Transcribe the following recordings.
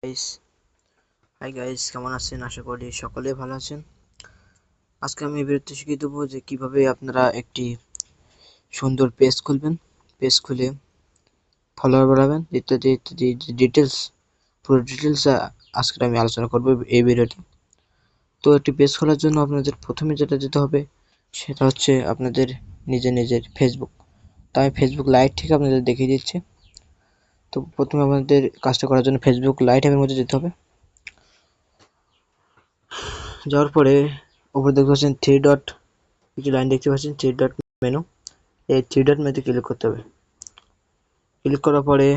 Guys hi guys, কেমন আছেন? আশা করি সকলেই ভালো আছেন। আজকে আমি ভিডিওতে শিখিয়ে দেবো যে কিভাবে আপনারা একটি সুন্দর পেজ খুলবেন, পেজ খুলে ফলোয়ার বাড়াবেন ইত্যাদি ইত্যাদি ডিটেলস, পুরো ডিটেলস আজকে আমি আলোচনা করব এই ভিডিওতে। তো একটি পেজ খোলার জন্য আপনাদের প্রথমে যেটা যেতে হবে সেটা হচ্ছে আপনাদের নিজের ফেসবুক। তাই ফেসবুক লাইট থেকে আপনাদের দেখিয়ে দিচ্ছি। তো প্রথমে আপনাদের কাজটা করার জন্য ফেসবুক লাইট অ্যাপের মধ্যে যেতে হবে। যাওয়ার পরে উপরে দেখতে পাচ্ছেন থ্রি ডট, কিছু লাইন দেখতে পাচ্ছেন, থ্রি ডট মেনু। এই থ্রি ডট মেনুতে ক্লিক করতে হবে। ক্লিক করার পরে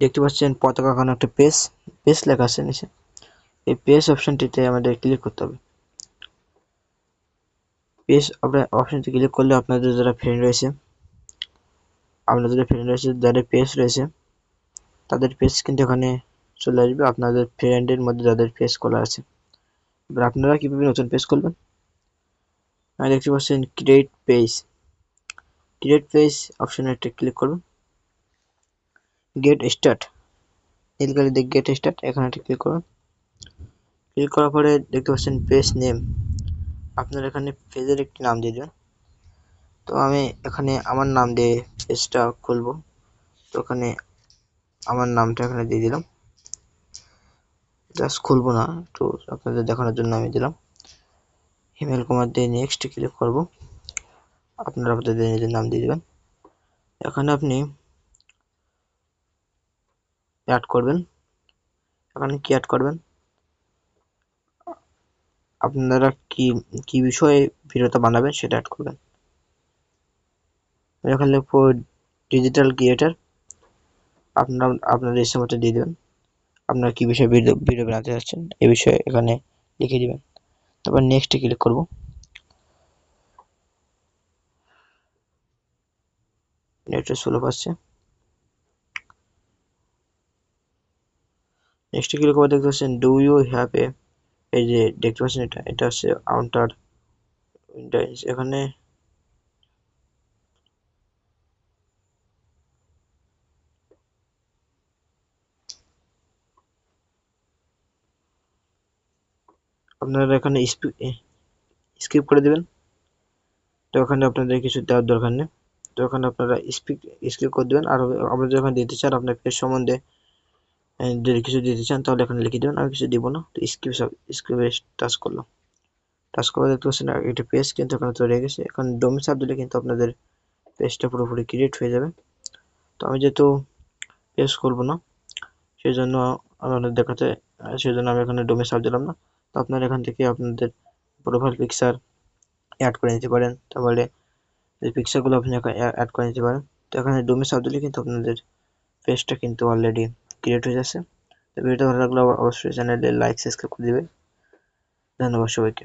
দেখতে পাচ্ছেন পতাকা আঁকানো একটা পেজ লেখা আছে নিচে। এই পেজ অপশনটিতে আমাদের ক্লিক করতে হবে। পেজ অপশনটি ক্লিক করলে আপনাদের যারা ফ্রেন্ড রয়েছে, যাদের পেজ রয়েছে তাদের পেজ কিন্তু এখানে চলে আসবে, আপনাদের ফ্রেন্ডের মধ্যে যাদের পেজ খোলা আছে। এবার আপনারা কিভাবে নতুন পেজ খুলবেন, দেখতে পাচ্ছেন ক্রিয়েট পেজ অপশনে একটা ক্লিক করবেন। গেট স্টার্ট, নীল কালি দিয়ে গেট স্টার্ট, এখানে একটা ক্লিক করুন। ক্লিক করার পরে দেখতে পাচ্ছেন পেজ নেম, আপনারা এখানে পেজের একটি নাম দিয়ে দেবেন। তো আমি এখানে আমার নাম দিয়ে পেজটা খুলবো, তো এখানে আমার নামটা এখানে দিয়ে দিলাম। জাস্ট খুলবো না, তো আপনাদের দেখানোর জন্য আমি দিলাম। হিমেল কুমার দিয়ে নেক্সট ক্লিক করব। আপনারা আপনাদের নিজের নাম দিয়ে দেবেন। এখানে আপনি অ্যাড করবেন, এখানে কি অ্যাড করবেন, আপনারা কি বিষয়ে ভিডিওটা বানাবেন সেটা অ্যাড করবেন। এখানে লিখবো ডিজিটাল ক্রিয়েটার, আপনারা আপনাদের ইচ্ছে মতো দিয়ে দেবেন। আপনারা কি বিষয়ে ভিডিও বানাতে যাচ্ছেন এই বিষয়ে এখানে লিখে দিবেন। তারপর নেক্সট ক্লিক করব। নেটটা স্লো পাচ্ছে। নেক্সট ক্লিক করে দেখতে পাচ্ছেন ডু ইউ হ্যাভ এ, এই যে দেখতে পাচ্ছেন এটা হচ্ছে আউটার উইন্ডোজ। এখানে আপনারা এখানে স্কিপ করে দিবেন। তো এখানে আপনাদের কিছু দেওয়ার দরকার নেই, তো এখানে আপনারা স্কিপ করে দেবেন। আর আপনারা যখন দিতে চান আপনার পেজ সম্বন্ধে যদি কিছু দিতে চান তাহলে এখানে লিখে দেবেন। আমি কিছু দিব না, তো স্কিপে টাচ করলাম। টাচ করে দেখতে পাচ্ছেন একটা পেজ কিন্তু এখানে তৈরি হয়ে গেছে। এখন ডোমেন চাপ দিলে কিন্তু আপনাদের পেজটা পুরোপুরি ক্রিয়েট হয়ে যাবে। তো আমি যেহেতু পেজ করবো না সেই জন্য আপনাদের দেখাতে, সেই জন্য আমি এখানে ডোমেন চাপ দিলাম না। তো আপনারা এখান থেকে আপনাদের প্রোফাইল পিকচার অ্যাড করে নিতে পারেন, তাহলে এই পিকচারগুলো আপনি অ্যাড করে নিতে পারেন। তো এখানে ডোমেন চাপ দিলে কিন্তু আপনাদের পেজটা কিন্তু অলরেডি ক্রিয়েট হয়ে যাচ্ছে। তো ভিডিওটা ভালো লাগলে অবশ্যই চ্যানেলে লাইক সাবস্ক্রাইব করে দিবেন। ধন্যবাদ সবাইকে।